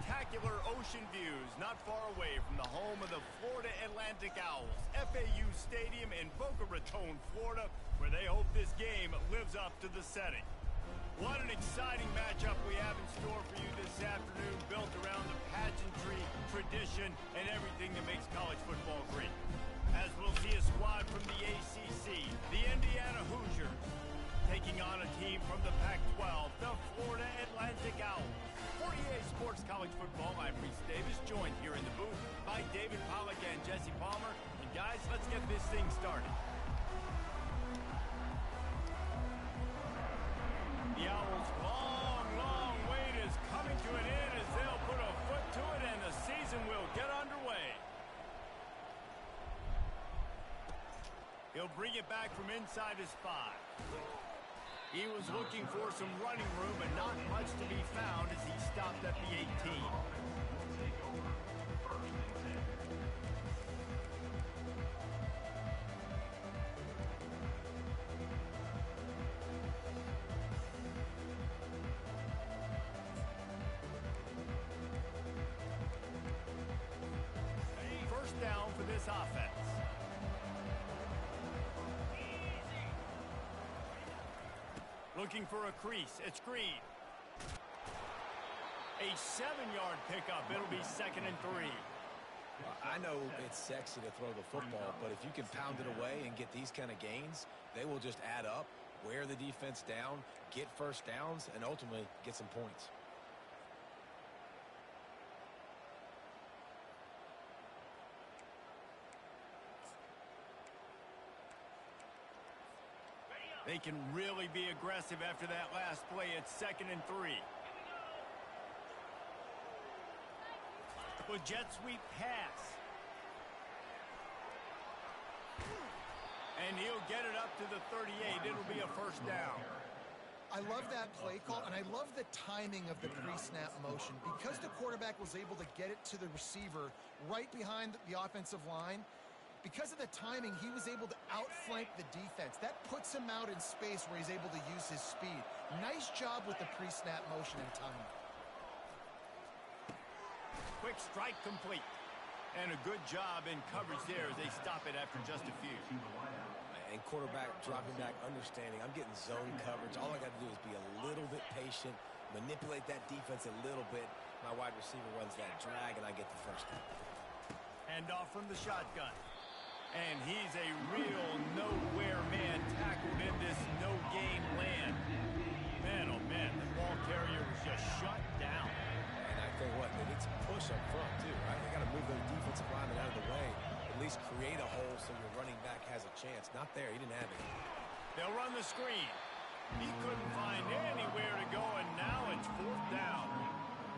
spectacular ocean views not far away from the home of the Florida Atlantic Owls, FAU Stadium in Boca Raton, Florida, where they hope this game lives up to the setting. What an exciting matchup we have in store for you this afternoon, built around the pageantry, tradition, and everything that makes college football great. As we'll see a squad from the ACC, the Indiana Hoosiers, taking on a team from the Pac-12, the Florida Atlantic Owls. For EA Sports College Football, I'm Reese Davis, joined here in the booth by David Pollack and Jesse Palmer. And guys, let's get this thing started. The Owls' long wait is coming to an end as they'll put a foot to it and the season will get underway. He'll bring it back from inside his 5. He was looking for some running room, but not much to be found as he stopped at the 18. First down for this offense. Looking for a crease. It's Green. A 7-yard pickup. It'll be 2nd and 3. I know it's sexy to throw the football, but if you can pound it away and get these kind of gains, they will just add up, wear the defense down, get first downs, and ultimately get some points. They can really be aggressive after that last play. It's 2nd and 3. With jet sweep pass. And he'll get it up to the 38. It'll be a first down. I love that play call, and I love the timing of the pre-snap motion. Because the quarterback was able to get it to the receiver right behind the offensive line, because of the timing, he was able to outflank the defense. That puts him out in space where he's able to use his speed. Nice job with the pre-snap motion and timing. Quick strike complete. And a good job in coverage there as they stop it after just a few. And quarterback dropping back, understanding, I'm getting zone coverage. All I got to do is be a little bit patient, manipulate that defense a little bit. My wide receiver runs that drag, and I get the first down. Handoff from the shotgun. And he's a real nowhere man tackled in this no-game land. Man, oh man, the ball carrier was just shut down. And I tell you what, they need some push up front too, right? They got to move those defensive linemen out of the way. At least create a hole so your running back has a chance. Not there, he didn't have it. They'll run the screen. He couldn't find anywhere to go, and now it's 4th down.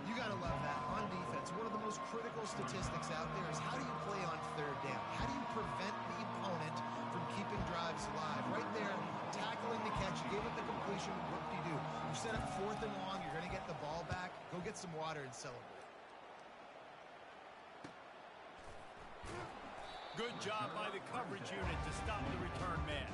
You got to love that. On defense, one of the most critical statistics out there is how do you play on 3rd down? How do you prevent the opponent from keeping drives alive? Right there, tackling the catch, you gave up the completion, what do? You set up 4th and long, you're going to get the ball back, go get some water and celebrate. Good job by the coverage unit to stop the return man.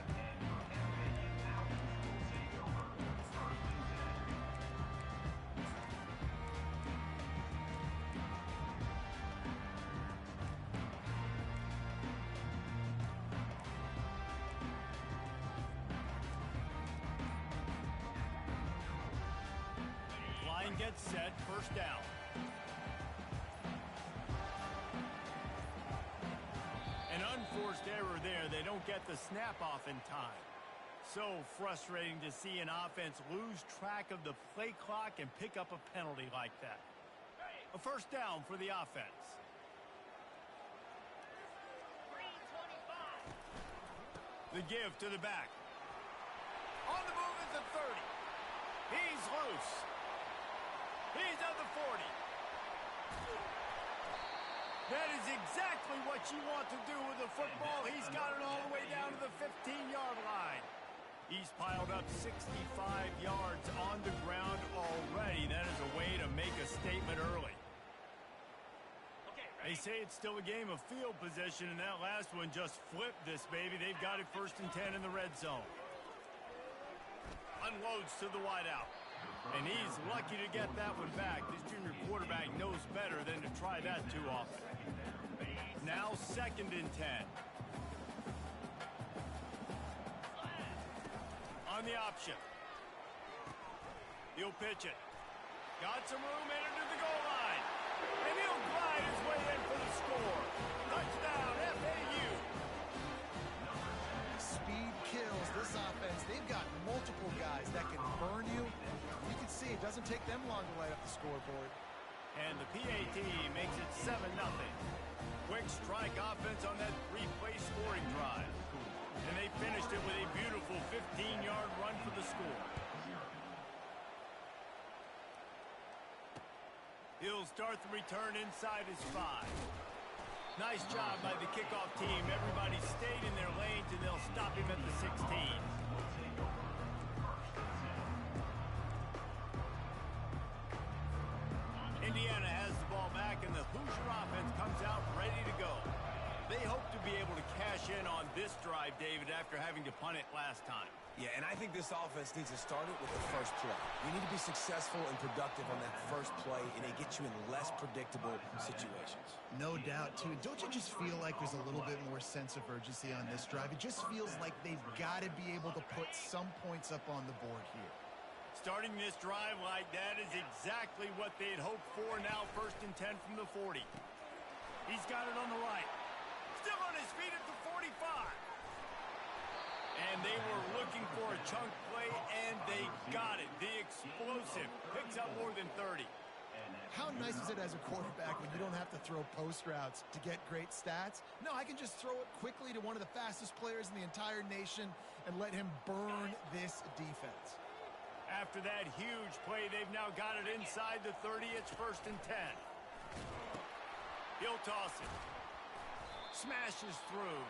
Gets set, 1st down. An unforced error there. They don't get the snap off in time. So frustrating to see an offense lose track of the play clock and pick up a penalty like that. A 1st down for the offense. The give to the back. On the move at the 30. He's loose. He's at the 40. That is exactly what you want to do with the football. He's got it all the way down to the 15-yard line. He's piled up 65 yards on the ground already. That is a way to make a statement early. They say it's still a game of field position, and that last one just flipped this baby. They've got it 1st and 10 in the red zone. Unloads to the wideout. And he's lucky to get that one back. This junior quarterback knows better than to try that too often. Now 2nd and 10. On the option. He'll pitch it. Got some room, entered to the goal line. And he'll glide his way in for the score. Touchdown, FAU. Speed kills this offense. They've got multiple guys that can burn you. You can see it doesn't take them long to light up the scoreboard. And the PAT makes it 7-0. Quick strike offense on that 3-play scoring drive. And they finished it with a beautiful 15-yard run for the score. He'll start the return inside his 5. Nice job by the kickoff team. Everybody stayed in their lanes, and they'll stop him at the 16. Indiana has the ball back, and the Hoosier offense comes out ready to go. They hope to be able to cash in on this drive, David, after having to punt it last time. Yeah, and I think this offense needs to start it with the first play. You need to be successful and productive on that first play, and it gets you in less predictable situations. No doubt, too. Don't you just feel like there's a little bit more sense of urgency on this drive? It just feels like they've got to be able to put some points up on the board here. Starting this drive like that is exactly what they'd hoped for. Now 1st and 10 from the 40. He's got it on the right. Still on his feet at the 45. And they were looking for a chunk play, and they got it. The explosive picks up more than 30. How nice is it as a quarterback when you don't have to throw post routes to get great stats? No, I can just throw it quickly to one of the fastest players in the entire nation and let him burn this defense. After that huge play, they've now got it inside the 30. It's 1st and 10. He'll toss it. Smashes through.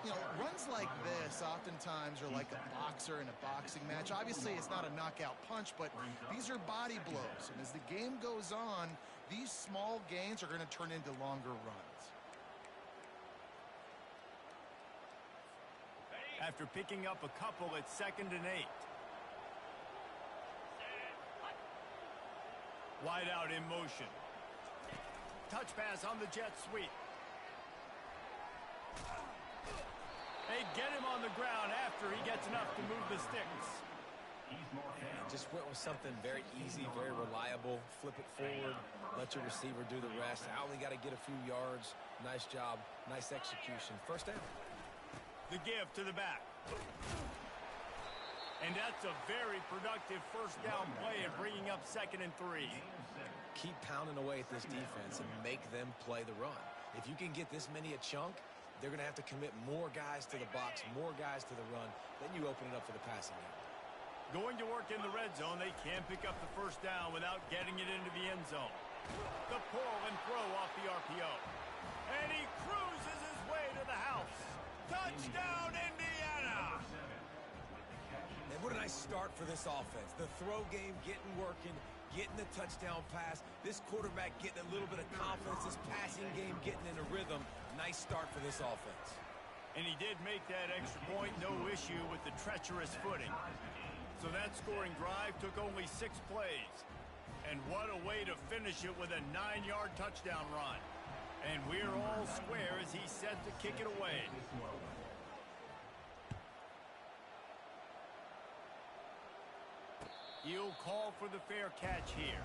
You know, runs like this oftentimes are like a boxer in a boxing match. Obviously, it's not a knockout punch, but these are body blows. And as the game goes on, these small gains are going to turn into longer runs. After picking up a couple, it's 2nd and 8. Wide out in motion. Touch pass on the jet sweep. They get him on the ground after he gets enough to move the sticks. Just went with something very easy, very reliable. Flip it forward, let your receiver do the rest. I only got to get a few yards. Nice job, nice execution. 1st down. The give to the back. And that's a very productive 1st down play and bringing up 2nd and 3. Keep pounding away at this defense and make them play the run. If you can get this many a chunk, they're going to have to commit more guys to the box, more guys to the run. Then you open it up for the passing game. Going to work in the red zone, they can pick up the 1st down without getting it into the end zone. The pull and throw off the RPO. And he cruises his way to the house. Touchdown, Indiana! And what a nice start for this offense. The throw game getting working, getting the touchdown pass. This quarterback getting a little bit of confidence. This passing game getting in a rhythm. Nice start for this offense. And he did make that extra point. No issue with the treacherous footing. So that scoring drive took only 6 plays. And what a way to finish it with a 9-yard touchdown run. And we're all square as he's set to kick it away. He'll call for the fair catch here.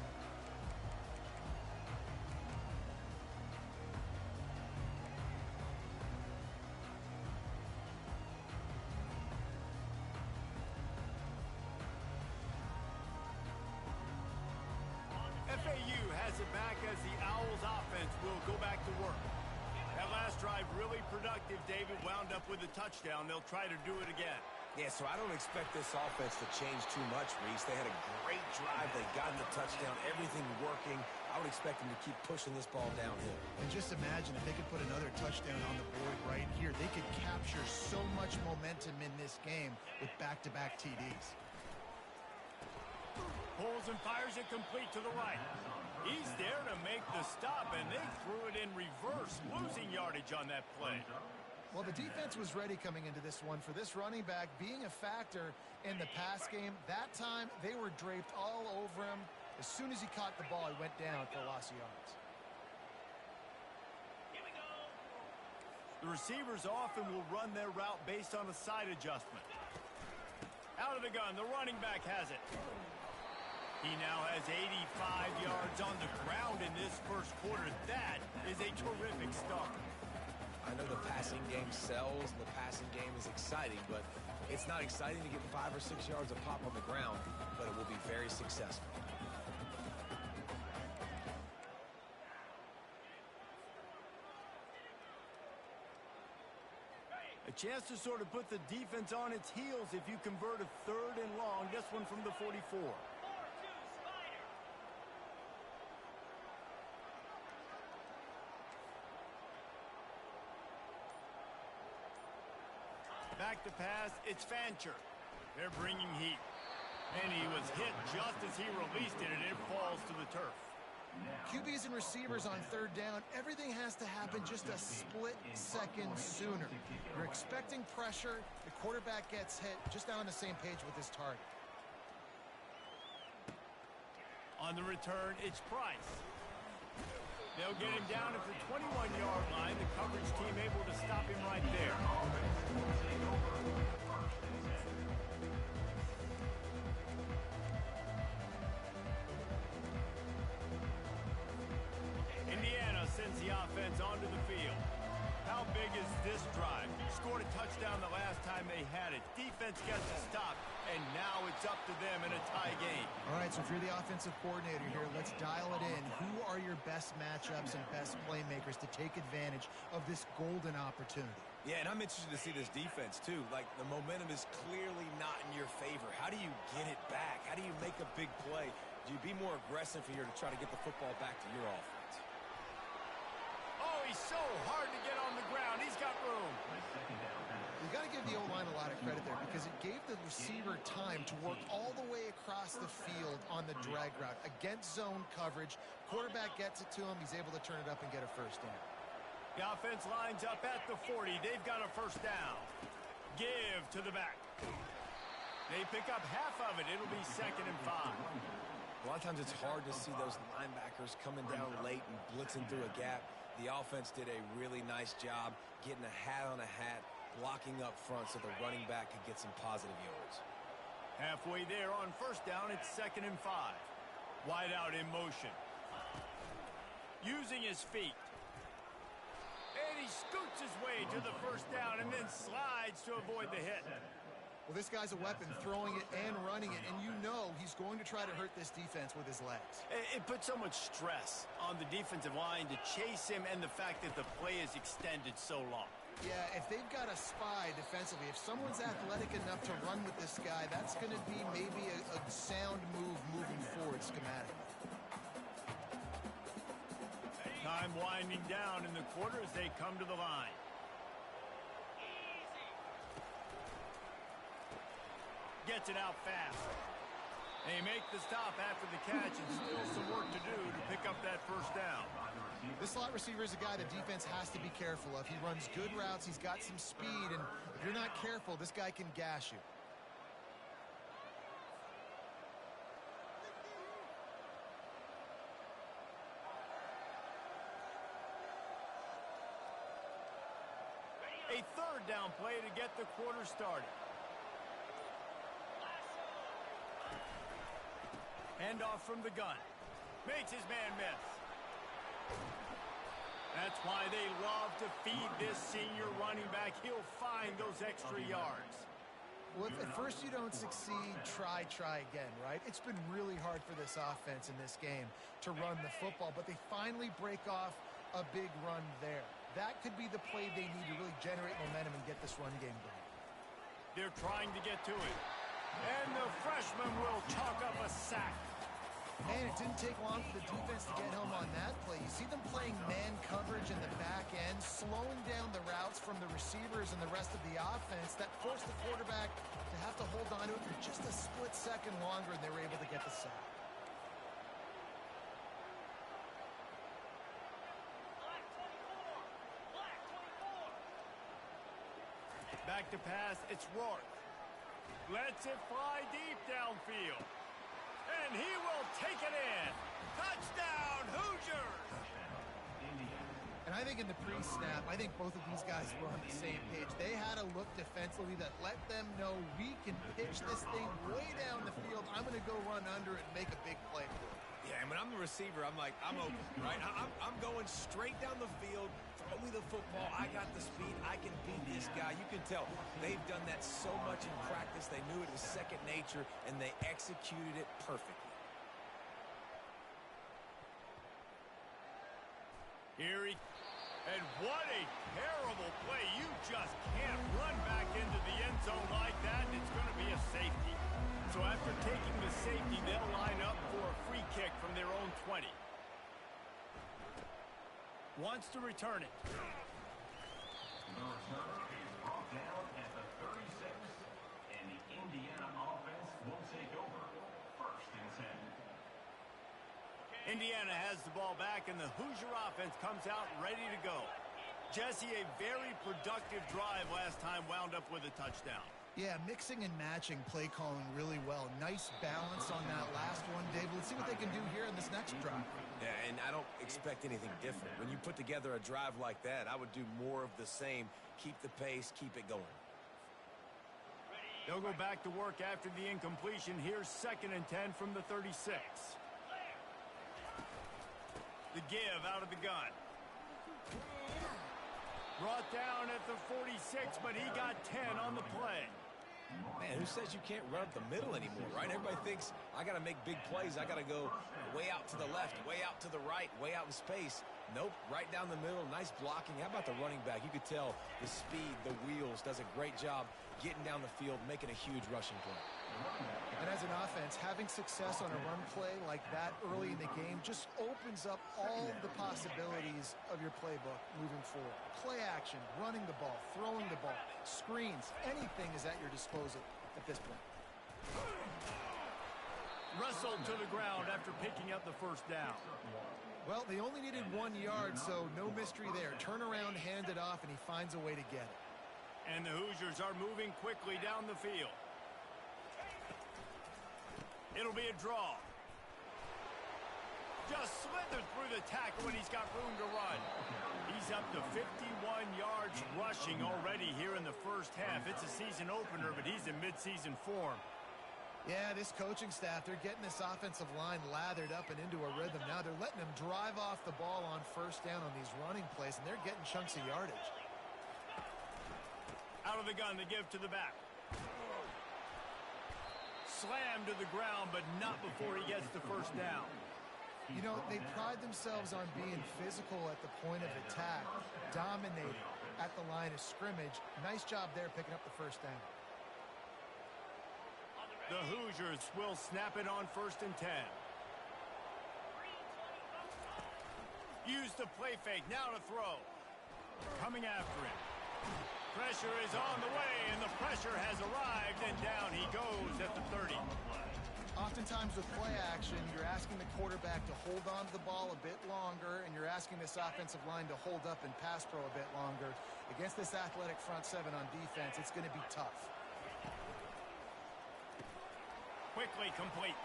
FAU has it back as the Owls offense will go back to work. That last drive really productive. David wound up with a touchdown. They'll try to do it again. Yeah, so I don't expect this offense to change too much, Reese. They had a great drive. They got the touchdown, everything working. I would expect them to keep pushing this ball downhill. And just imagine if they could put another touchdown on the board right here. They could capture so much momentum in this game with back-to-back TDs. Pulls and fires it complete to the right. He's there to make the stop, and they threw it in reverse, losing yardage on that play. Well, the defense was ready coming into this one. For this running back being a factor in the pass game, that time they were draped all over him. As soon as he caught the ball, he went down for a loss of yards. The receivers often will run their route based on a side adjustment. Out of the gun, the running back has it. He now has 85 yards on the ground in this first quarter. That is a terrific start. I know the passing game sells, and the passing game is exciting, but it's not exciting to get 5 or 6 yards of pop on the ground, but it will be very successful. A chance to sort of put the defense on its heels if you convert a 3rd and long. This one from the 44. Back to pass, it's Fancher. They're bringing heat. And he was hit just as he released it, and it falls to the turf. QBs and receivers on 3rd down, everything has to happen just a split second sooner. You're expecting pressure, the quarterback gets hit, just not on the same page with his target. On the return, it's Price. They'll get him down at the 21-yard line. The coverage team able to stop him right there. Indiana sends the offense onto the field. How big is this drive? Scored a touchdown the last time they had it. Defense gets a stop, and now it's up to them in a tie game. All right, so if you're the offensive coordinator here, let's dial it in. Who are your best matchups and best playmakers to take advantage of this golden opportunity? Yeah, and I'm interested to see this defense, too. Like, the momentum is clearly not in your favor. How do you get it back? How do you make a big play? Do you be more aggressive here to try to get the football back to your offense? Oh, he's so hard to get on the ground. He's got room. You got to give the O-line a lot of credit there because it gave the receiver time to work all the way across the field on the drag route against zone coverage. Quarterback gets it to him. He's able to turn it up and get a first down. The offense lines up at the 40. They've got a first down. Give to the back. They pick up half of it. It'll be 2nd and 5. A lot of times it's hard to see those linebackers coming down late and blitzing through a gap. The offense did a really nice job getting a hat on a hat, blocking up front so the running back could get some positive yards. Halfway there on first down, it's 2nd and 5. Wide out in motion. Using his feet. And he scoots his way to the first down and then slides to avoid the hit. Well, this guy's a weapon, throwing it and running it, and you know he's going to try to hurt this defense with his legs. It puts so much stress on the defensive line to chase him and the fact that the play is extended so long. Yeah, if they've got a spy defensively, if someone's athletic enough to run with this guy, that's going to be maybe a sound move moving forward schematically. Time winding down in the quarter as they come to the line. Gets it out fast. They make the stop after the catch and still some work to do to pick up that first down. This slot receiver is a guy the defense has to be careful of. He runs good routes. He's got some speed, and if you're not careful, this guy can gash you. A 3rd down play to get the quarter started. Handoff from the gun. Makes his man miss. That's why they love to feed this senior running back. He'll find those extra yards. Well, if at first you don't succeed, try again, right? It's been really hard for this offense in this game to run the football, but they finally break off a big run there. That could be the play they need to really generate momentum and get this run game going. They're trying to get to it. And the freshman will chalk up a sack. Man, it didn't take long for the defense to get home on that play. You see them playing man coverage in the back end, slowing down the routes from the receivers and the rest of the offense. That forced the quarterback to have to hold on to it for just a split second longer, and they were able to get the sack. back to pass. It's Rourke. Lets it fly deep downfield. And he will take it in. Touchdown, Hoosiers! And I think in the pre-snap, I think both of these guys were on the same page. They had a look defensively that let them know we can pitch this thing way down the field. I'm going to go run under it and make a big play for it. Yeah, and when I'm the receiver, I'm like, I'm open, right? I'm going straight down the field. Throw me the football. I got the speed. I can beat this guy. You can tell they've done that so much in practice. They knew it was second nature, and they executed it perfectly. Here he... And what a terrible play. You just can't run back into the end zone like that, and it's going to be a safety. So after taking the safety, they'll line up for a free kick from their own 20. Wants to return it. The return is brought down at the 36, and the Indiana offense will take over. 1st and 10. Indiana has the ball back, and the Hoosier offense comes out ready to go. Jesse, a very productive drive last time, wound up with a touchdown. Yeah, mixing and matching play calling really well. Nice balance on that last one, David. Let's see what they can do here in this next drive. Yeah, and I don't expect anything different. When you put together a drive like that, I would do more of the same. Keep the pace, keep it going. They'll go back to work after the incompletion. Here's 2nd and 10 from the 36. The give out of the gun. Brought down at the 46, but he got 10 on the play. Man, who says you can't run up the middle anymore, right? Everybody thinks I got to make big plays. I got to go way out to the left, way out to the right, way out in space. Nope, right down the middle. Nice blocking. How about the running back? You could tell the speed, the wheels, does a great job getting down the field, making a huge rushing play. And as an offense, having success on a run play like that early in the game just opens up all the possibilities of your playbook moving forward. Play action, running the ball, throwing the ball, screens, anything is at your disposal at this point. Wrestled to the ground after picking up the 1st down. Well, they only needed 1 yard, so no mystery there. Turn around, hand it off, and he finds a way to get it. And the Hoosiers are moving quickly down the field. It'll be a draw. Just slithered through the tackle when he's got room to run. He's up to 51 yards rushing already here in the 1st half. It's a season opener, but he's in midseason form. Yeah, this coaching staff, they're getting this offensive line lathered up and into a rhythm. Now they're letting them drive off the ball on 1st down on these running plays, and they're getting chunks of yardage. Out of the gun, the give to the back. Slammed to the ground, but not before he gets the 1st down. You know, they pride themselves on being physical at the point of attack, dominating at the line of scrimmage. Nice job there picking up the 1st down. The Hoosiers will snap it on 1st and 10. Use the play fake, now to throw. Coming after him. Pressure is on the way, and the pressure has arrived, and down he goes at the 30. Oftentimes with play action, you're asking the quarterback to hold on to the ball a bit longer, and you're asking this offensive line to hold up and pass pro a bit longer. Against this athletic front 7 on defense, it's going to be tough. Quickly complete.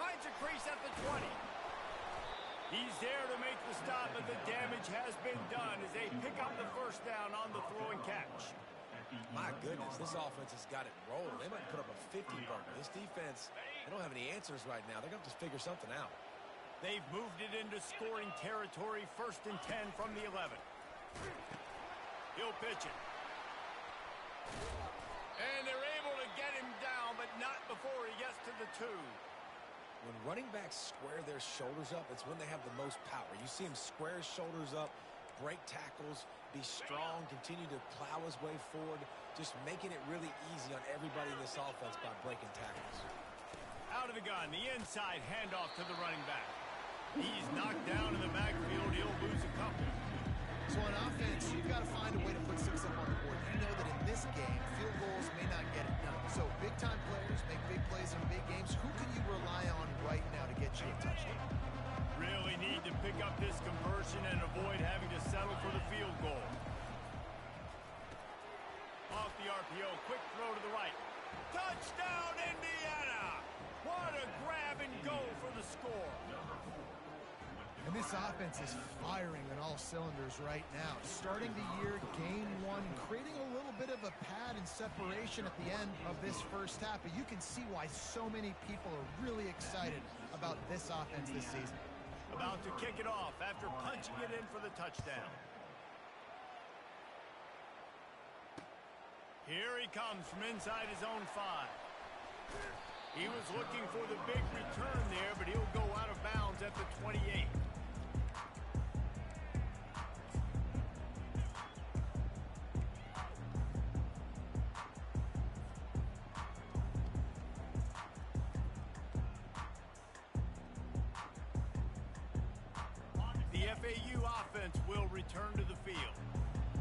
Finds a crease at the 20. He's there to make the stop, but the damage has been done as they pick up the 1st down on the throw and catch. My goodness, this offense has got it rolling. They might put up a 50 burger. This defense, they don't have any answers right now. They're going to have to figure something out. They've moved it into scoring territory. 1st and 10 from the 11. He'll pitch it. And they're able to get him down, but not before he gets to the 2. When running backs square their shoulders up, it's when they have the most power. You see him square his shoulders up, break tackles, be strong, continue to plow his way forward, just making it really easy on everybody in this offense by breaking tackles. Out of the gun, the inside handoff to the running back. He's knocked down in the backfield. He'll lose a couple. So on offense, you've got to find a way to put 6 up on the board. You know that in this game, field goals may not get it done. So big-time players make big plays in big games. Who can you rely on right now to get you a touchdown? Really need to pick up this conversion and avoid having to settle for the field goal. Off the arc And this offense is firing on all cylinders right now. Starting the year, game one, creating a little bit of a pad and separation at the end of this first half. But you can see why so many people are really excited about this offense this season. About to kick it off after punching it in for the touchdown. Here he comes from inside his own 5. He was looking for the big return there, but he'll go out of bounds at the 28. The FAU offense will return to the field.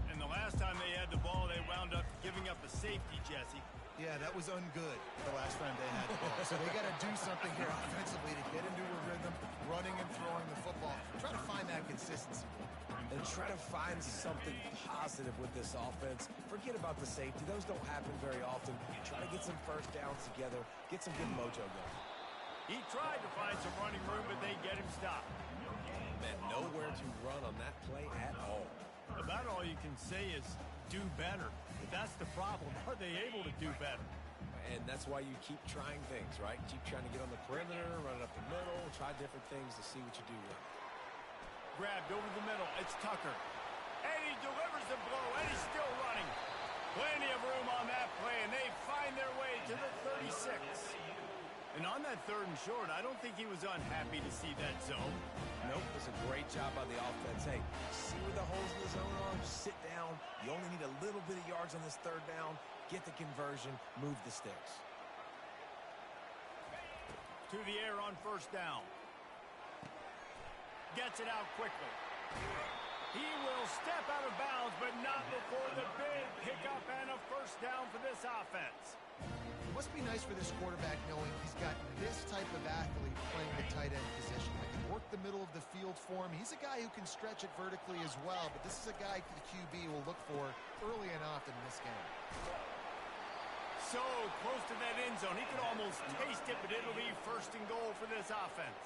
And the last time they had the ball, they wound up giving up a safety, Jesse. Yeah, that was ungood the last time they had the ball. So they got to do something here offensively to get into a rhythm, running and throwing the football. Try to find that consistency. And try to find something positive with this offense. Forget about the safety. Those don't happen very often. Try to get some first downs together, get some good mojo going. He tried to find some running room, but they get him stopped. Man, nowhere to run on that play at all. About all you can say is do better. But that's the problem. Are they able to do better? And that's why you keep trying things, right? Keep trying to get on the perimeter, run it up the middle, try different things to see what you do with it. Grabbed over the middle. It's Tucker. And he delivers the blow, and he's still running. Plenty of room on that play, and they find their way to the 36. And on that 3rd and short, I don't think he was unhappy to see that zone. Nope, it was a great job by the offense. Hey, see where the holes in the zone are? Sit down. You only need a little bit of yards on this 3rd down. Get the conversion. Move the sticks. To the air on 1st down. Gets it out quickly. He will step out of bounds, but not before the big pickup and a 1st down for this offense. It must be nice for this quarterback knowing he's got this type of athlete playing the tight end position. That can work the middle of the field for him. He's a guy who can stretch it vertically as well, but this is a guy the QB will look for early and often in this game. So close to that end zone. He could almost taste it, but it'll be 1st and goal for this offense.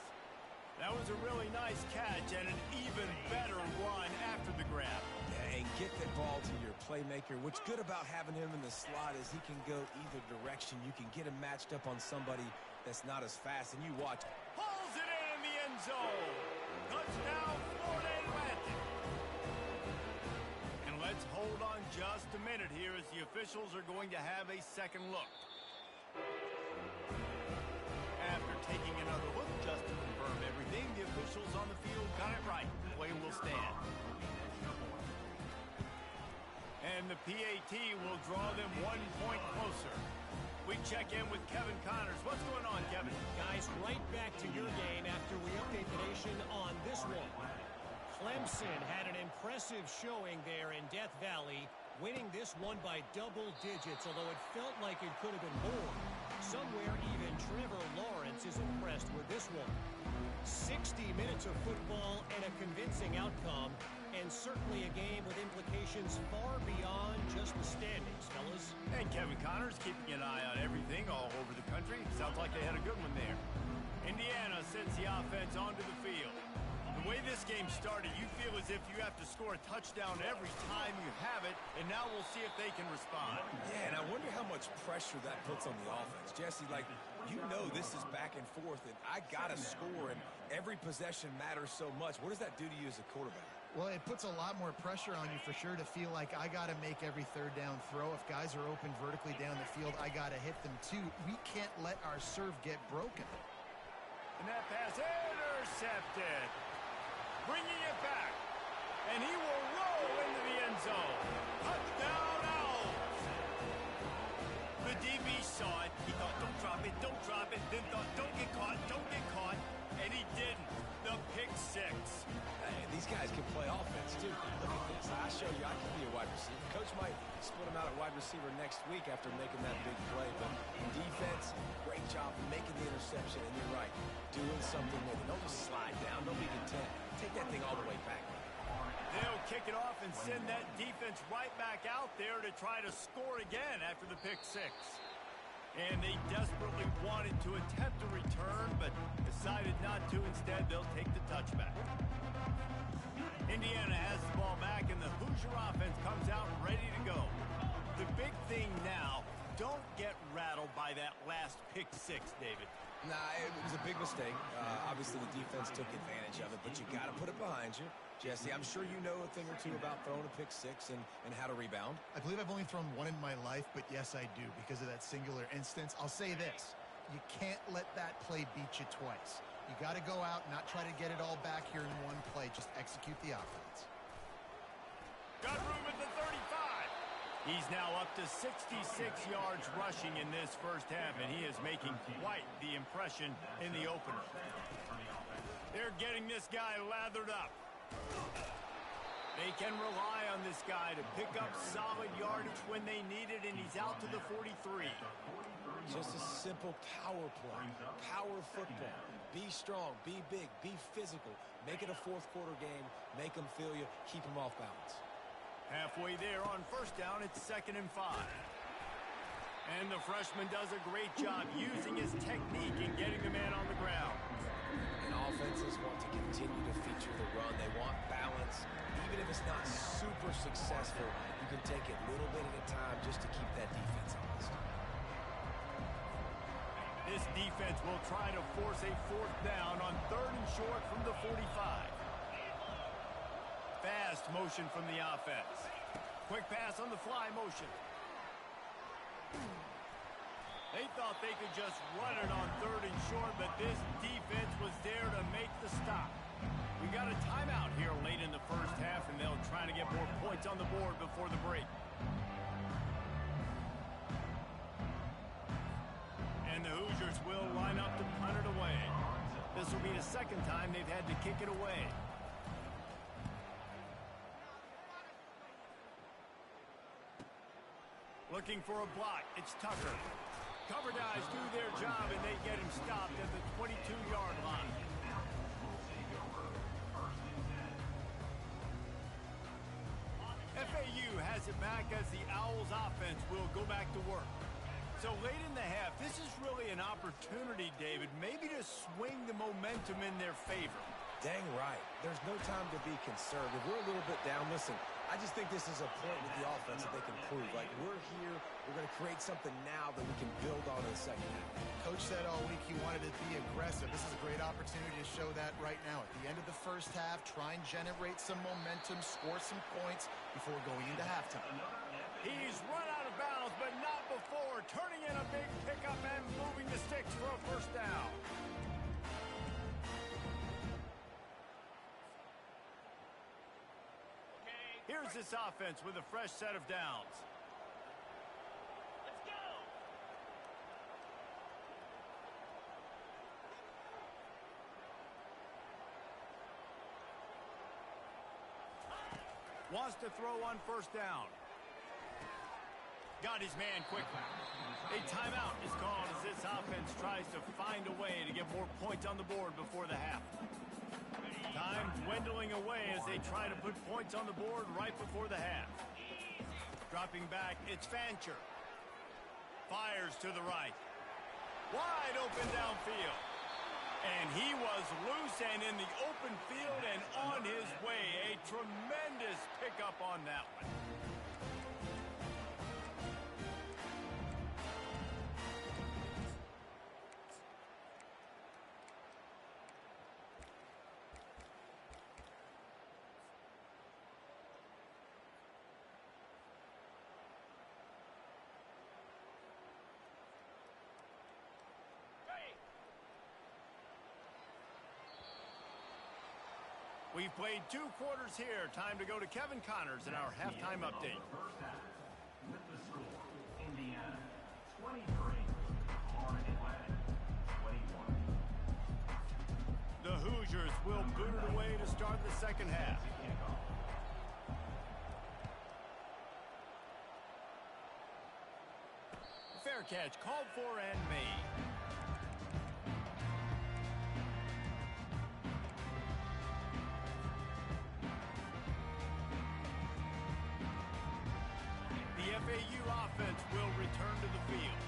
That was a really nice catch and an even better run after the grab. Yeah, and get the ball to your playmaker. What's good about having him in the slot is he can go either direction. You can get him matched up on somebody that's not as fast, and you watch. Pulls it in the end zone. Touchdown, Florida Atlantic. And let's hold on just a minute here as the officials are going to have a second look. After taking another look just to confirm everything, the officials on the field got it right. Play will stand. And the PAT will draw them 1 point closer. We check in with Kevin Connors. What's going on, Kevin? Guys, right back to your game after we update the nation on this one. Clemson had an impressive showing there in Death Valley, winning this one by double digits, although it felt like it could have been more. Somewhere even Trevor Lawrence is impressed with this one. 60 minutes of football and a convincing outcome, and certainly a game with implications far beyond just the standings, fellas. And Kevin Connors keeping an eye on everything all over the country. Sounds like they had a good one there. Indiana sends the offense onto the field. The way this game started, you feel as if you have to score a touchdown every time you have it, and now we'll see if they can respond. Yeah, and I wonder how much pressure that puts on the offense. Jesse, like, you know this is back and forth, and I got to score, and every possession matters so much. What does that do to you as a quarterback? Well, it puts a lot more pressure on you for sure to feel like I got to make every 3rd down throw. If guys are open vertically down the field, I got to hit them too. We can't let our serve get broken. And that pass intercepted. Bringing it back. And he will roll into the end zone. Touchdown, Owls. The DB saw it. He thought, don't drop it. Then thought, don't get caught. And he didn't. The pick 6. Hey, these guys can play offense, too. Look at this. I show you I can be a wide receiver. Coach might split him out at wide receiver next week after making that big play. But defense, great job making the interception. And you're right, doing something with it. Don't just slide down. Don't be content. Take that thing all the way back. They'll kick it off and send that defense right back out there to try to score again after the pick 6. And they desperately wanted to attempt a return, but aside decided not to. Instead, they'll take the touchback. Indiana has the ball back, and the Hoosier offense comes out ready to go. The big thing now, don't get rattled by that last pick six, David. Nah, it was a big mistake. Obviously, the defense took advantage of it, but you got to put it behind you. Jesse, I'm sure you know a thing or two about throwing a pick six and how to rebound. I believe I've only thrown one in my life, but yes, I do because of that singular instance. I'll say this. You can't let that play beat you twice. You got to go out, not try to get it all back here in one play. Just execute the offense. Got room at the 35. He's now up to 66 yards rushing in this first half, and he is making quite the impression in the opener. They're getting this guy lathered up. They can rely on this guy to pick up solid yardage when they need it, and he's out to the 43. Just a simple power play, power football. Be strong, be big, be physical. Make it a fourth quarter game. Make them feel you. Keep them off balance. Halfway there on first down, it's 2nd and 5. And the freshman does a great job using his technique and getting the man on the ground. And offenses want to continue to feature the run. They want balance. Even if it's not super successful, you can take it little bit at a time just to keep that defense honest. This defense will try to force a fourth down on 3rd and short from the 45. Fast motion from the offense. Quick pass on the fly motion. They thought they could just run it on 3rd and short, but this defense was there to make the stop. We got a timeout here late in the first half, and they'll try to get more points on the board before the break. And the Hoosiers will line up to punt it away. This will be the second time they've had to kick it away. Looking for a block. It's Tucker. Cover guys do their job, and they get him stopped at the 22-yard line. FAU has it back as the Owls offense will go back to work. So late in the half, this is really an opportunity, David, maybe to swing the momentum in their favor. Dang right. There's no time to be conservative. We're a little bit down. Listen, I just think this is a point with the offense that they can prove. Like, we're here. We're going to create something now that we can build on in the second half. Coach said all week he wanted to be aggressive. This is a great opportunity to show that right now. At the end of the first half, try and generate some momentum, score some points before going into halftime. He's run out of bounds, but not before. Turning in a big pickup and moving the sticks for a first down. Here's this offense with a fresh set of downs. Let's go! Wants to throw on first down. Got his man quickly. A timeout is called as this offense tries to find a way to get more points on the board before the half. Time dwindling away as they try to put points on the board right before the half. Dropping back, it's Fancher. Fires to the right. Wide open downfield. And he was loose and in the open field and on his way. A tremendous pickup on that one. We've played 2 quarters here. Time to go to Kevin Connors in our halftime update. First half, with the score, Indiana 23, Florida Atlantic 21. The Hoosiers will boot it away to start the second half. Fair catch called for and made. FAU offense will return to the field.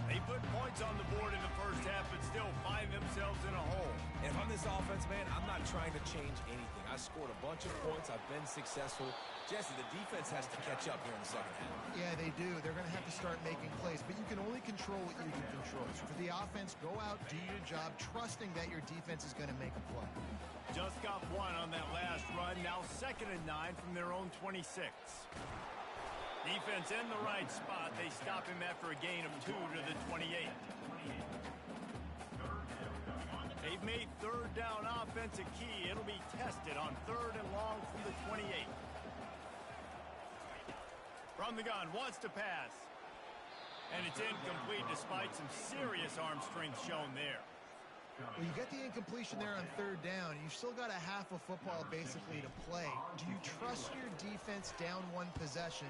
They put points on the board in the first half but still find themselves in a hole. this offense, man, I'm not trying to change anything. I scored a bunch of points. I've been successful. Jesse, the defense has to catch up here in the second half. Yeah, they do. They're going to have to start making plays, but you can only control what you can control. So for the offense, go out, do your job, trusting that your defense is going to make a play. Just got one on that last run. Now 2nd and 9 from their own 26. Defense in the right spot. They stop him after a gain of 2 to the 28. They've made 3rd down offense a key. It'll be tested on 3rd and long from the 28. From the gun, wants to pass. And it's incomplete despite some serious arm strength shown there. Well, you get the incompletion there on 3rd down. You've still got a half of football basically to play. Do you trust your defense down 1 possession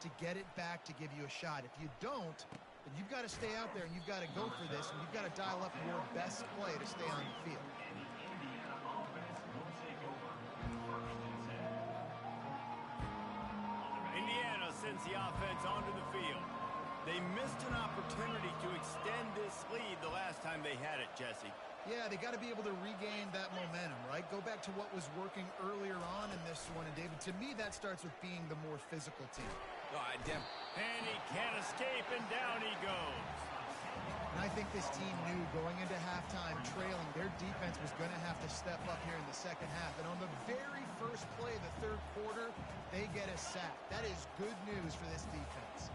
to get it back to give you a shot? If you don't, then you've got to stay out there and you've got to go for this, and you've got to dial up your best play to stay on the field. Indiana sends the offense onto the field. They missed an opportunity to extend this lead the last time they had it, Jesse. Yeah, they got to be able to regain that momentum, right? Go back to what was working earlier on in this one. And, David, to me, that starts with being the more physical team. And he can't escape, and down he goes. And I think this team knew going into halftime trailing, their defense was going to have to step up here in the second half. And on the very first play of the 3rd quarter, they get a sack. That is good news for this defense.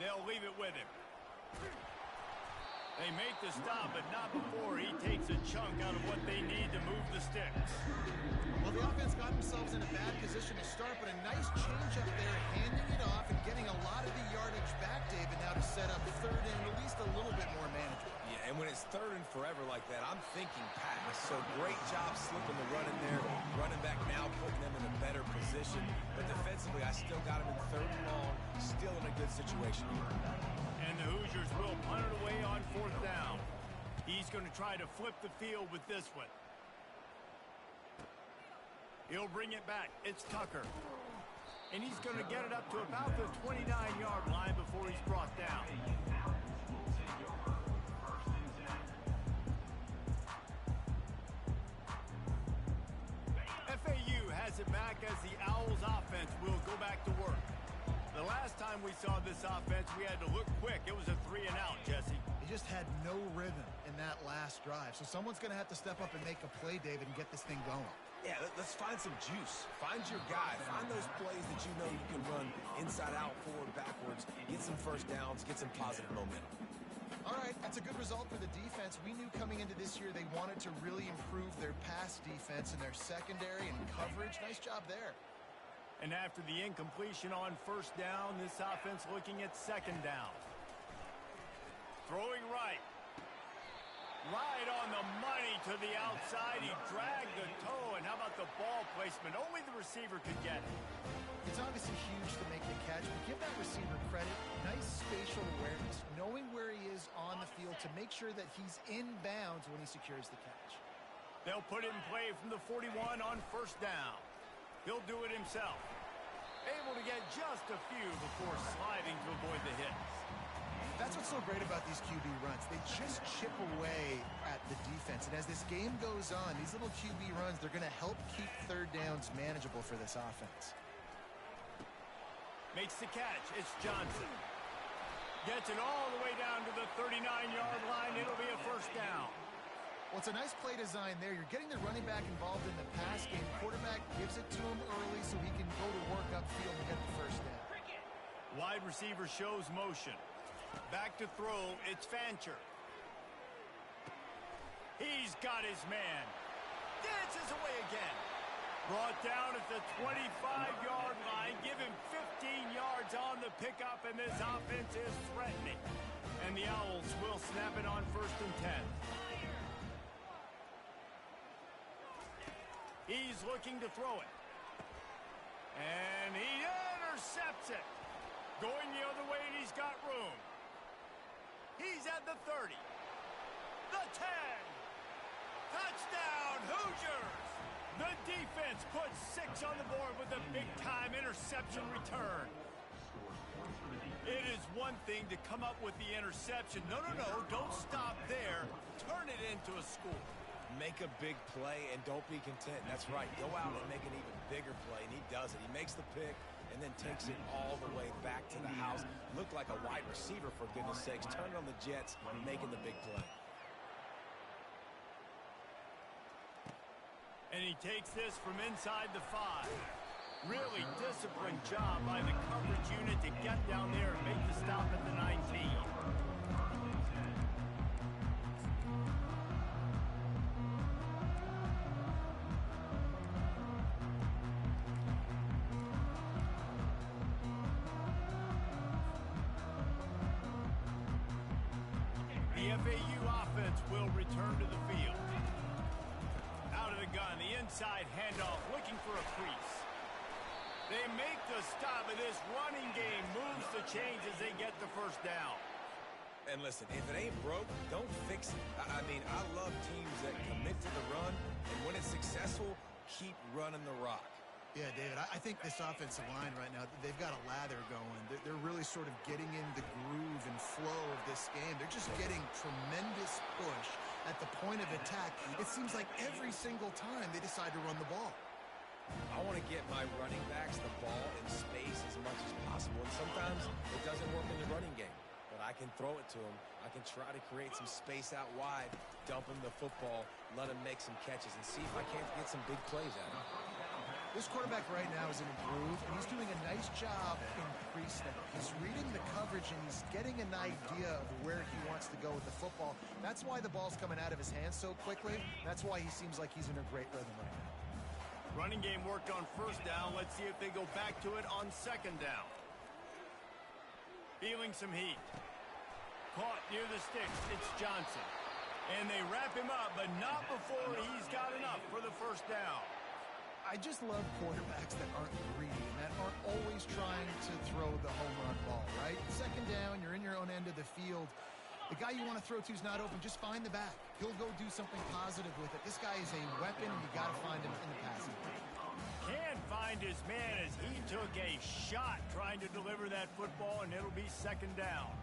They'll leave it with him. They make the stop, but not before he takes a chunk out of what they need to move the sticks. Well, the offense got themselves in a bad position to start, but a nice change up there, handing it off and getting a lot of the yardage back, David, now to set up 3rd and at least a little bit more manageable. Yeah, and when it's 3rd and forever like that, I'm thinking pass. So great job slipping the run in there. Running back now, putting them in a better position. But defensively, I still got him in 3rd and long, still in a good situation here. And the Hoosiers will punt it away on 4th down. He's going to try to flip the field with this one. He'll bring it back. It's Tucker. And he's going to get it up to about the 29-yard line before he's brought down. FAU has it back as the Owls offense will go back to work. The last time we saw this offense, we had to look quick. It was a 3-and-out, Jesse. They just had no rhythm in that last drive. So someone's going to have to step up and make a play, David, and get this thing going. Yeah, let's find some juice. Find your guy. Find those plays that you know you can run inside out, forward, backwards. Get some 1st downs. Get some positive momentum. All right, that's a good result for the defense. We knew coming into this year they wanted to really improve their pass defense and their secondary and coverage. Nice job there. And after the incompletion on 1st down, this offense looking at 2nd down. Throwing right. Right on the money to the outside. He dragged the toe, and how about the ball placement? Only the receiver could get it. It's obviously huge to make the catch, but give that receiver credit. Nice spatial awareness, knowing where he is on the field to make sure that he's in bounds when he secures the catch. They'll put it in play from the 41 on 1st down. He'll do it himself. Able to get just a few before sliding to avoid the hits. That's what's so great about these QB runs. They just chip away at the defense. And as this game goes on, these little QB runs, they're going to help keep 3rd downs manageable for this offense. Makes the catch. It's Johnson. Gets it all the way down to the 39-yard line. It'll be a 1st down. Well, it's a nice play design there. You're getting the running back involved in the pass game. Quarterback gives it to him early so he can go to work upfield and get the 1st down. Wide receiver shows motion. Back to throw. It's Fancher. He's got his man. Dances away again. Brought down at the 25-yard line. Give him 15 yards on the pickup, and this offense is threatening. And the Owls will snap it on 1st and 10. He's looking to throw it. And he intercepts it. Going the other way, and he's got room. He's at the 30. The 10. Touchdown, Hoosiers. The defense puts 6 on the board with a big-time interception return. It is one thing to come up with the interception. No, don't stop there. Turn it into a score. Make a big play and don't be content. That's right. Go out and make an even bigger play, and he does it. He makes the pick and then takes it all the way back to the house. Looked like a wide receiver, for goodness sakes. Turned on the Jets, making the big play. And he takes this from inside the 5. Really disciplined job by the coverage unit to get down there and make the stop at the 19. The FAU offense will return to the field. Out of the gun, the inside handoff, looking for a crease. They make the stop, and this running game moves the chains as they get the first down. And listen, if it ain't broke, don't fix it. I mean, I love teams that commit to the run, and when it's successful, keep running the rock. Yeah, David, I think this offensive line right now, they've got a lather going. They're really sort of getting in the groove and flow of this game. They're just getting tremendous push at the point of attack. It seems like every single time they decide to run the ball. I want to get my running backs the ball in space as much as possible, and sometimes it doesn't work in the running game. But I can throw it to him. I can try to create some space out wide, dump him the football, let him make some catches, and see if I can't get some big plays out of him. This quarterback right now is in a groove, and he's doing a nice job in pre-snap. He's reading the coverage, and he's getting an idea of where he wants to go with the football. That's why the ball's coming out of his hands so quickly. That's why he seems like he's in a great rhythm right now. Running game worked on first down. Let's see if they go back to it on second down. Feeling some heat. Caught near the sticks. It's Johnson. And they wrap him up, but not before he's got enough for the first down. I just love quarterbacks that aren't greedy and that aren't always trying to throw the home run ball, right? Second down, you're in your own end of the field. The guy you want to throw to is not open. Just find the back. He'll go do something positive with it. This guy is a weapon, and you got to find him in the passing game. Can't find his man as he took a shot trying to deliver that football, and it'll be second down.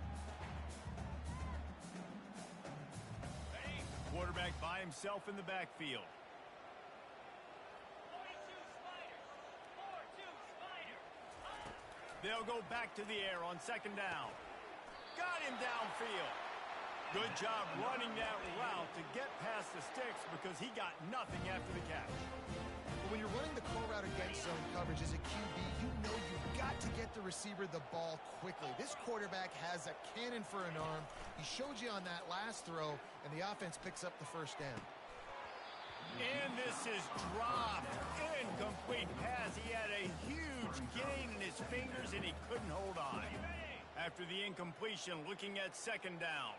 Quarterback by himself in the backfield. They'll go back to the air on second down. Got him downfield. Good job running that route to get past the sticks because he got nothing after the catch. But when you're running the call route against zone coverage as a QB, you know you've got to get the receiver the ball quickly. This quarterback has a cannon for an arm. He showed you on that last throw, and the offense picks up the first down. And this is dropped. Incomplete pass. He had a huge gain in his fingers, and he couldn't hold on. After the incompletion, looking at second down.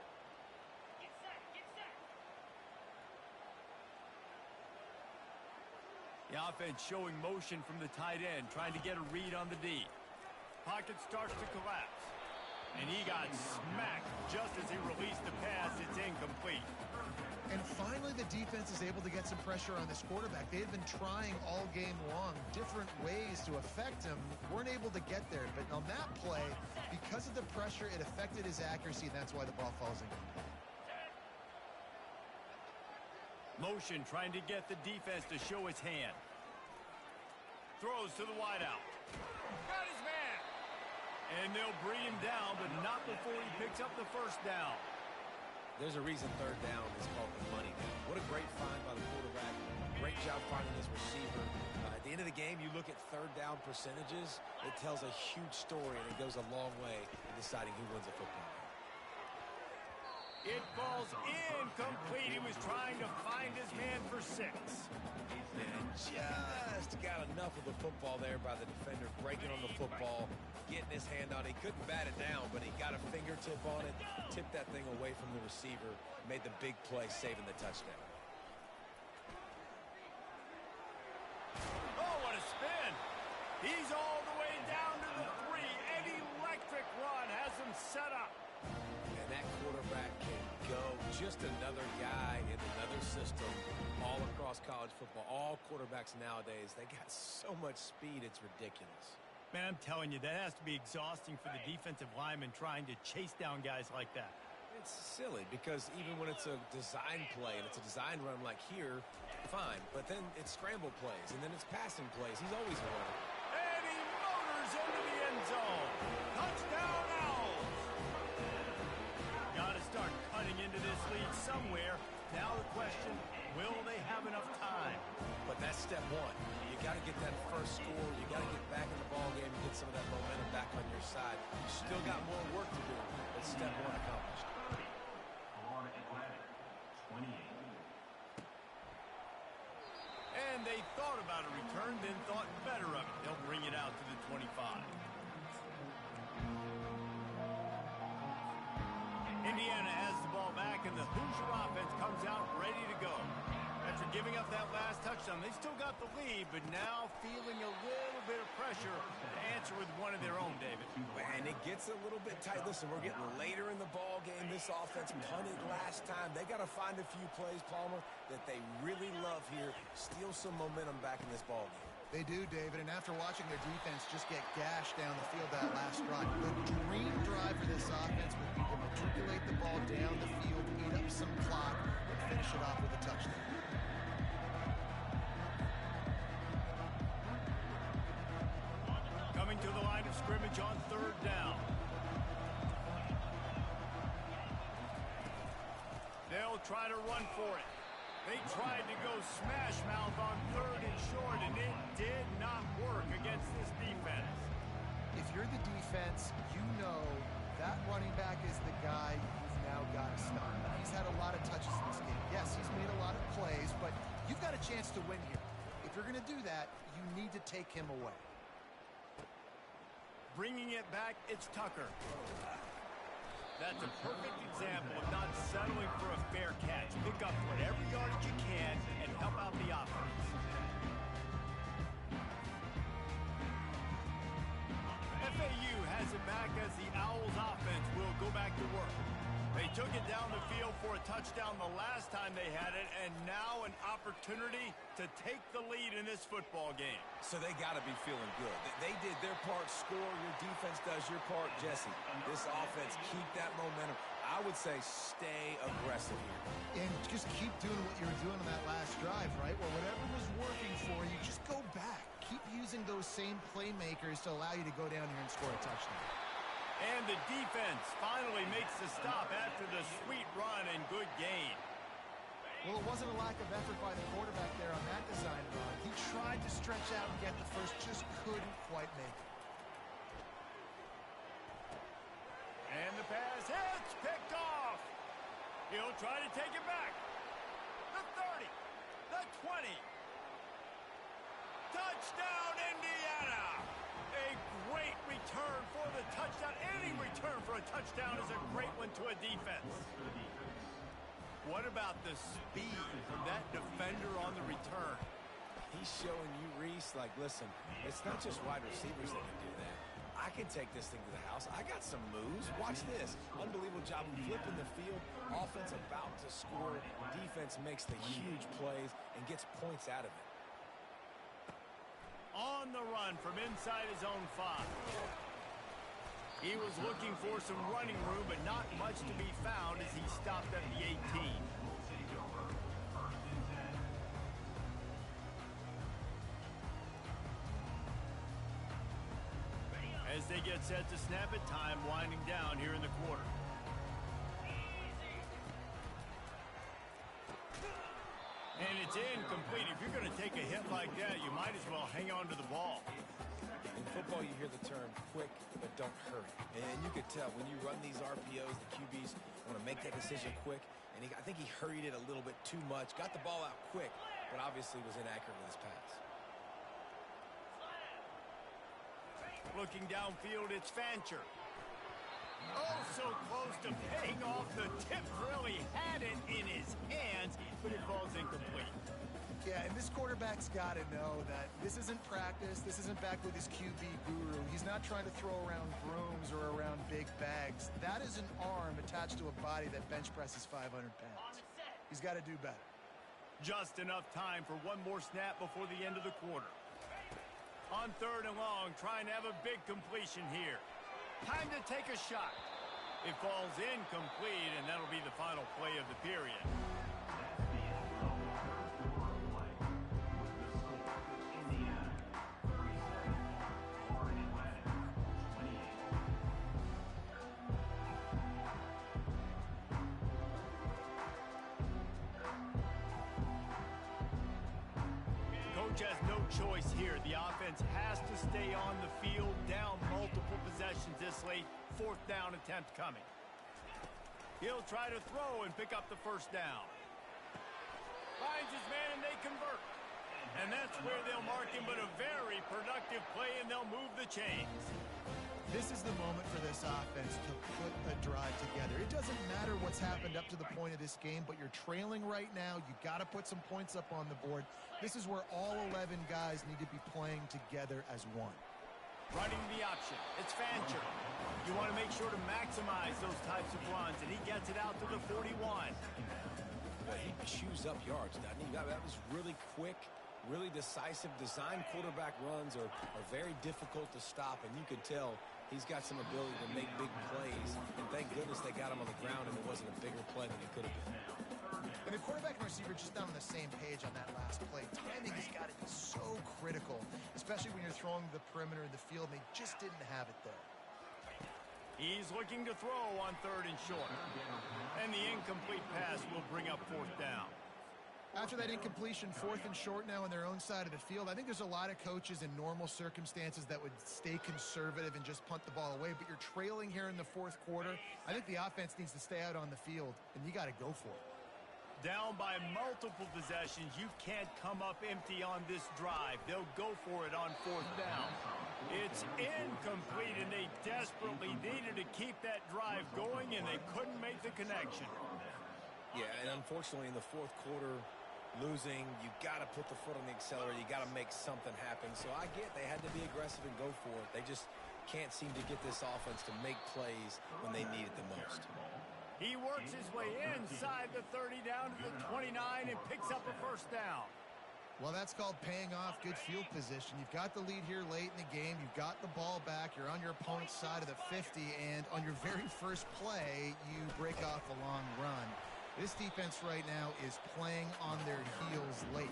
The offense showing motion from the tight end, trying to get a read on the D. Pocket starts to collapse. And he got smacked just as he released the pass. It's incomplete. And finally, the defense is able to get some pressure on this quarterback. They had been trying all game long different ways to affect him. Weren't able to get there. But on that play, because of the pressure, it affected his accuracy, and that's why the ball falls incomplete. Motion trying to get the defense to show his hand. Throws to the wideout. Got his man. And they'll bring him down, but not before he picks up the first down. There's a reason third down is called the money down. What a great find by the quarterback. Great job finding his receiver. At the end of the game, you look at third down percentages. It tells a huge story, and it goes a long way in deciding who wins a football game. It falls incomplete. He was trying to find his man for 6. And just got enough of the football there by the defender, breaking on the football, getting his hand on it. He couldn't bat it down, but he got a fingertip on it, tipped that thing away from the receiver, made the big play, saving the touchdown. Oh, what a spin. He's all the way down to the 3. An electric run has him set up. And that quarterback can go. Just another guy in another system all across college football. All quarterbacks nowadays, they got so much speed, it's ridiculous. Man, I'm telling you, that has to be exhausting for the defensive lineman trying to chase down guys like that. It's silly because even when it's a design play and it's a design run like here, fine. But then it's scramble plays and then it's passing plays. He's always a runner. And he motors into the end zone. Touchdown, Owls! Got to start cutting into this lead somewhere. Now the question, will they have enough time? But that's step one. You got to get that first score. You got to get back in the ball game and get some of that momentum back on your side. You still got more work to do, but step one accomplished. Florida Atlantic, 28. And they thought about a return, then thought better of it. They'll bring it out to the 25. Indiana has the ball back, and the Hoosier offense comes out ready to go. After giving up that last touchdown, they still got the lead, but now feeling a little bit of pressure to answer with one of their own, David. And it gets a little bit tight. Listen, we're getting later in the ball game. This offense punted last time. They got to find a few plays, Palmer, that they really love here. Steal some momentum back in this ball game. They do, David, and after watching their defense just get gashed down the field that last drive, the dream drive for this offense would be to matriculate the ball down the field, eat up some clock, and finish it off with a touchdown. Coming to the line of scrimmage on third down. They'll try to run for it. They tried to go smash mouth on third and short, and it did not work against this defense. If you're the defense, you know that running back is the guy you've now got to stop. He's had a lot of touches in this game. Yes, he's made a lot of plays, but you've got a chance to win here. If you're going to do that, you need to take him away. Bringing it back, it's Tucker. That's a perfect example of not settling for a fair catch. Pick up whatever yardage you can and help out the offense. FAU has it back as the Owls offense will go back to work. They took it down the field for a touchdown the last time they had it, and now an opportunity to take the lead in this football game. So they got to be feeling good. They did their part, score. Your defense does your part, Jesse. This offense, keep that momentum. I would say stay aggressive here. And just keep doing what you were doing on that last drive, right? Well, whatever was working for you, just go back. Keep using those same playmakers to allow you to go down here and score a touchdown. And the defense finally makes the stop after the sweet run and good gain. Well, it wasn't a lack of effort by the quarterback there on that design run. He tried to stretch out and get the first, just couldn't quite make it. And the pass hits, picked off. He'll try to take it back. The 30, the 20. Touchdown, Indiana! A great return for the touchdown. Any return for a touchdown is a great one to a defense. What about the speed of that defender on the return? He's showing you, Reese, like, listen, it's not just wide receivers that can do that. I can take this thing to the house. I got some moves. Watch this. Unbelievable job of flipping the field. Offense about to score. Defense makes the huge plays and gets points out of it. On the run from inside his own 5. He was looking for some running room, but not much to be found as he stopped at the 18. As they get set to snap it, time winding down here in the quarter. And it's incomplete. If you're going to take a hit like that, you might as well hang on to the ball. In football, you hear the term quick, but don't hurry. And you could tell when you run these RPOs, the QBs want to make that decision quick. And I think he hurried it a little bit too much. Got the ball out quick, but obviously was inaccurate with his pass. Looking downfield, it's Fancher. Oh, so close to paying off. The tip really had it in his hands, but it falls incomplete. Yeah, and this quarterback's got to know that this isn't practice. This isn't back with his QB guru. He's not trying to throw around brooms or around big bags. That is an arm attached to a body that bench presses 500 pounds. He's got to do better. Just enough time for one more snap before the end of the quarter. On 3rd and long, trying to have a big completion here. Time to take a shot. It falls incomplete, and that'll be the final play of the period. Coach has no choice here. The offense has to stay on the field, down multiple possessions this late. 4th down attempt coming. He'll try to throw and pick up the 1st down. Finds his man and they convert. And that's where they'll mark him, but a very productive play, and they'll move the chains. This is the moment for this offense to put a drive together. It doesn't matter what's happened up to the point of this game, but you're trailing right now. You got to put some points up on the board. This is where all 11 guys need to be playing together as one. Running the option. It's Fancher. You want to make sure to maximize those types of runs, and he gets it out to the 41. Well, he chews up yards, doesn't he? That was really quick, really decisive. Design quarterback runs are very difficult to stop, and you can tell he's got some ability to make big plays. And thank goodness they got him on the ground and it wasn't a bigger play than it could have been. And the quarterback and receiver just not on the same page on that last play. Timing has got to be so critical, especially when you're throwing the perimeter in the field, and they just didn't have it there. He's looking to throw on 3rd and short. And the incomplete pass will bring up 4th down. After that incompletion, 4th and short now on their own side of the field, I think there's a lot of coaches in normal circumstances that would stay conservative and just punt the ball away, but you're trailing here in the 4th quarter. I think the offense needs to stay out on the field, and you got to go for it. Down by multiple possessions, you can't come up empty on this drive. They'll go for it on 4th down. It's incomplete, and they desperately needed to keep that drive going, and they couldn't make the connection. Yeah, and unfortunately in the 4th quarter, losing, you got to put the foot on the accelerator. You got to make something happen. So I get they had to be aggressive and go for it. They just can't seem to get this offense to make plays when they need it the most. He works his way inside the 30 down to the 29 and picks up a 1st down. Well, that's called paying off good field position. You've got the lead here late in the game. You've got the ball back. You're on your opponent's side of the 50, and on your very first play, you break off a long run. This defense right now is playing on their heels late.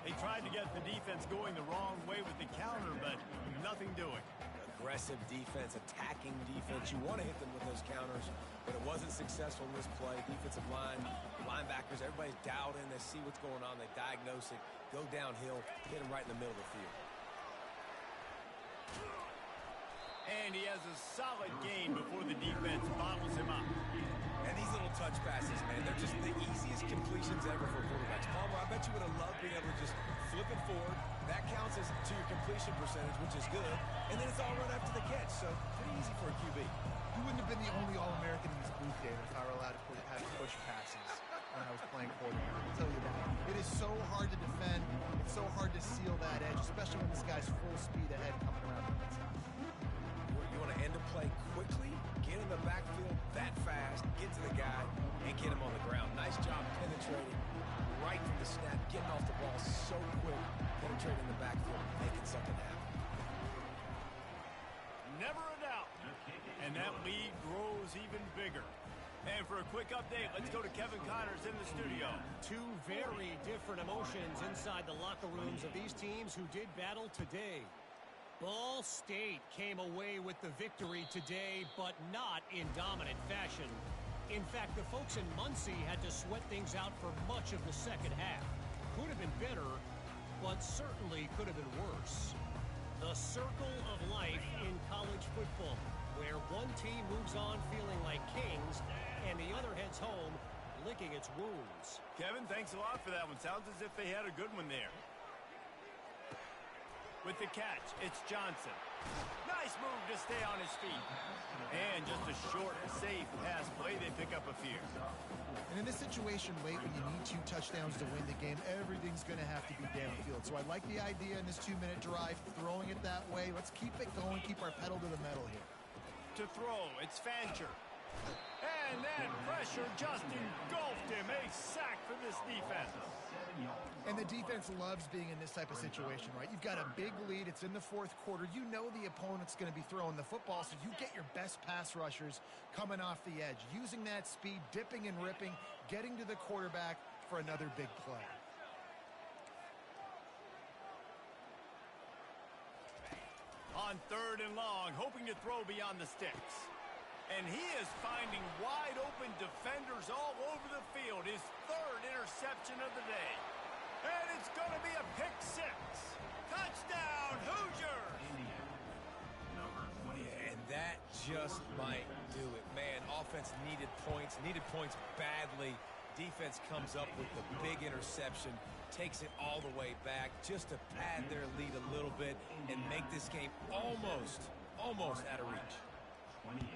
They tried to get the defense going the wrong way with the counter, but nothing doing. Aggressive defense, attacking defense. You want to hit them with those counters, but it wasn't successful in this play. Defensive line, linebackers, everybody's dialed in. They see what's going on. They diagnose it, go downhill, hit them right in the middle of the field. And he has a solid gain before the defense bottles him up. And these little touch passes, man, they're just the easiest completions ever for quarterbacks. Palmer, I bet you would have loved being able to just flip it forward. That counts as to your completion percentage, which is good. And then it's all run after the catch, so pretty easy for a QB. You wouldn't have been the only All-American in this booth, David, if I were allowed to have push passes when I was playing quarterback. I'll tell you that. It is so hard to defend. It's so hard to seal that edge, especially when this guy's full speed ahead coming around the inside. You want to end a play quickly, get in the backfield that fast, get to the guy, and get him on the ground. Nice job penetrating right from the snap, getting off the ball so quick, penetrating the backfield, making something happen. Never a doubt. And that lead grows even bigger. And for a quick update, let's go to Kevin Connors in the studio. Two very different emotions inside the locker rooms of these teams who did battle today. Ball State came away with the victory today, but not in dominant fashion. In fact, the folks in Muncie had to sweat things out for much of the second half. Could have been better, but certainly could have been worse. The circle of life in college football, where one team moves on feeling like kings, and the other heads home licking its wounds. Kevin, thanks a lot for that one. Sounds as if they had a good one there. With the catch, it's Johnson. Nice move to stay on his feet. And just a short, safe pass play, they pick up a few. And in this situation late when you need 2 touchdowns to win the game, everything's going to have to be downfield. So I like the idea in this 2-minute drive, throwing it that way. Let's keep it going, keep our pedal to the metal here. To throw, it's Fancher. And then pressure pressure just engulfed him. A sack for this defense. And the defense loves being in this type of situation, right? You've got a big lead. It's in the fourth quarter. You know the opponent's going to be throwing the football, so you get your best pass rushers coming off the edge, using that speed, dipping and ripping, getting to the quarterback for another big play. On 3rd and long, hoping to throw beyond the sticks. And he is finding wide open defenders all over the field. His 3rd interception of the day. And it's going to be a pick 6. Touchdown, Hoosiers! Yeah, and that just might do it. Man, offense needed points badly. Defense comes up with the big interception, takes it all the way back just to pad their lead a little bit and make this game almost out of reach. 28.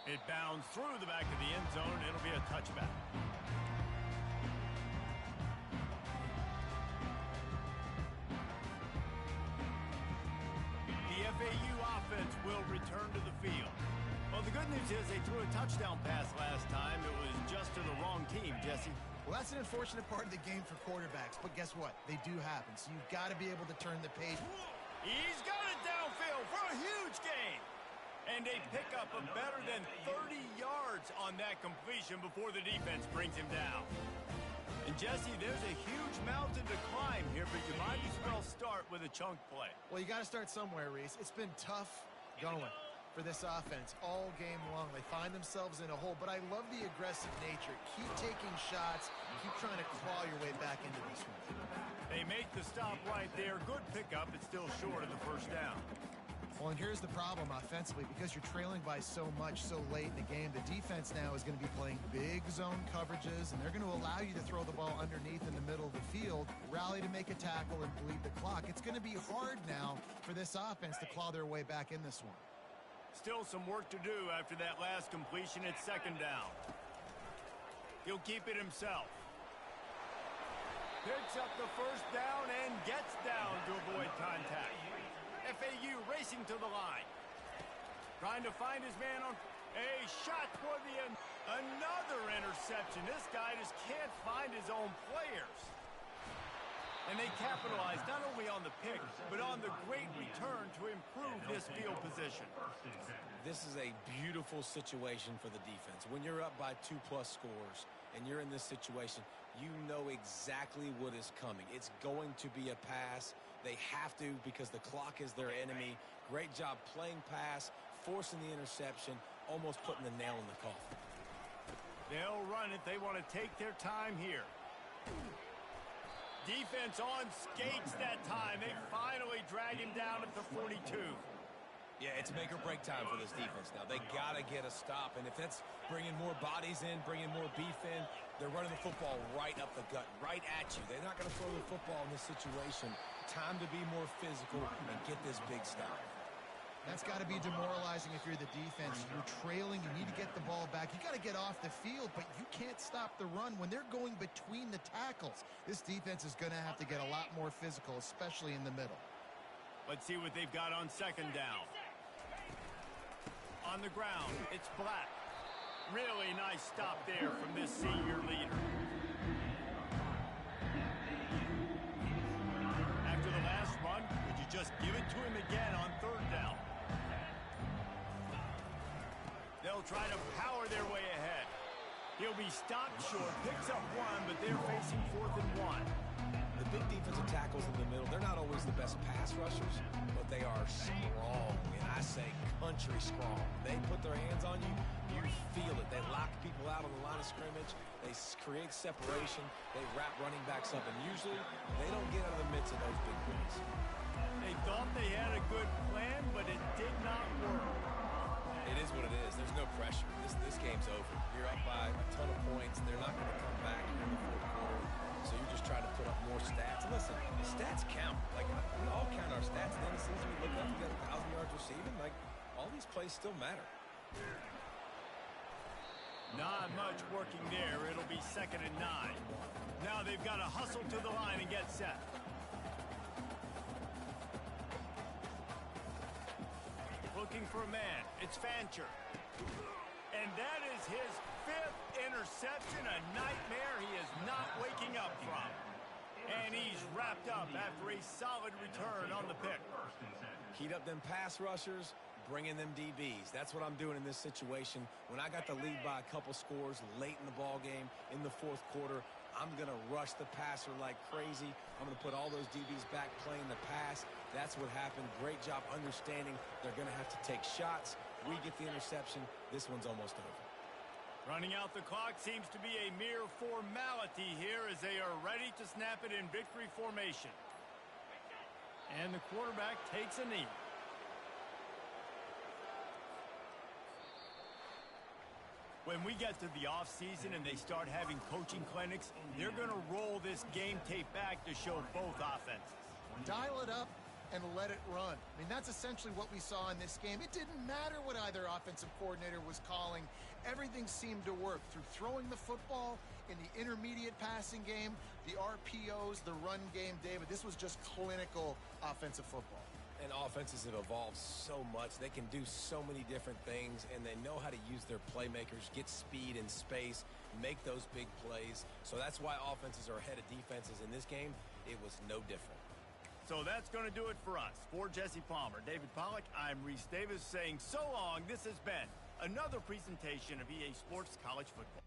It bounds through the back of the end zone. It'll be a touchback. The FAU offense will return to the field. Well, the good news is they threw a touchdown pass last time. It was just to the wrong team, Jesse. Well, that's an unfortunate part of the game for quarterbacks, but guess what? They do happen, so you've got to be able to turn the page. He's got it downfield for a huge gain. And they pick up a better than 30 yards on that completion before the defense brings him down. And Jesse, there's a huge mountain to climb here, but you might as well start with a chunk play. Well, you got to start somewhere, Reese. It's been tough going for this offense all game long. They find themselves in a hole, but I love the aggressive nature. Keep taking shots. Keep trying to claw your way back into this one. They make the stop right there. Good pickup. It's still short of the first down. Well, and here's the problem offensively. Because you're trailing by so much so late in the game, the defense now is going to be playing big zone coverages, and they're going to allow you to throw the ball underneath in the middle of the field, rally to make a tackle, and bleed the clock. It's going to be hard now for this offense to claw their way back in this one. Still some work to do after that last completion. It's 2nd down. He'll keep it himself. Picks up the first down and gets down to avoid contact. FAU racing to the line. Trying to find his man on a shot toward the end. Another interception. This guy just can't find his own players. And they capitalize not only on the pick, but on the great return to improve this field position. This is a beautiful situation for the defense. When you're up by 2+ scores and you're in this situation, you know exactly what is coming. It's going to be a pass. They have to because the clock is their enemy. Great job playing pass, forcing the interception, almost putting the nail in the coffin. They'll run it. They want to take their time here. Defense on skates that time. They finally drag him down at the 42. Yeah, it's make or break time for this defense now. They got to get a stop, and if that's bringing more bodies in, bringing more beef in, they're running the football right up the gut, right at you. They're not going to throw the football in this situation. Time to be more physical and get this big stop. That's got to be demoralizing if you're the defense. You're trailing. You need to get the ball back. You got to get off the field, but you can't stop the run when they're going between the tackles. This defense is going to have to get a lot more physical, especially in the middle. Let's see what they've got on 2nd down. On the ground, it's Black. Really nice stop there from this senior leader. After the last run, would you just give it to him again on 3rd down? They'll try to power their way ahead. He'll be stopped short, picks up 1, but they're facing 4th and 1. The big defensive tackles in the middle, they're not always the best pass rushers, but they are strong, and I say country strong. They put their hands on you, you feel it. They lock people out on the line of scrimmage. They create separation. They wrap running backs up, and usually they don't get out of the midst of those big plays. They thought they had a good plan, but it did not work. It is what it is. There's no pressure. This game's over. You're up by a ton of points. They're not going to come back in the 4th quarter. So you're just trying to put up more stats. And listen, the stats count. Like, we all count our stats. And then the season we look up, we got 1,000 yards receiving. Like, all these plays still matter. Not much working there. It'll be 2nd and 9. Now they've got to hustle to the line and get set. looking for a man. It's Fancher. And that is his 5th interception, a nightmare he is not waking up from. And he's wrapped up after a solid return on the pick. Heat up them pass rushers, bring in them DBs. That's what I'm doing in this situation. When I got the lead by a couple scores late in the ball game in the 4th quarter, I'm going to rush the passer like crazy. I'm going to put all those DBs back playing the pass. That's what happened. Great job understanding they're going to have to take shots. We get the interception. This one's almost over. Running out the clock seems to be a mere formality here as they are ready to snap it in victory formation. And the quarterback takes a knee. When we get to the offseason and they start having coaching clinics, they're going to roll this game tape back to show both offenses. Dial it up and let it run. I mean, that's essentially what we saw in this game. It didn't matter what either offensive coordinator was calling. Everything seemed to work through throwing the football in the intermediate passing game, the RPOs, the run game. David, this was just clinical offensive football. And offenses have evolved so much. They can do so many different things, and they know how to use their playmakers, get speed and space, make those big plays. So that's why offenses are ahead of defenses in this game. It was no different. So that's going to do it for us. For Jesse Palmer, David Pollack, I'm Reese Davis saying so long. This has been another presentation of EA Sports College Football.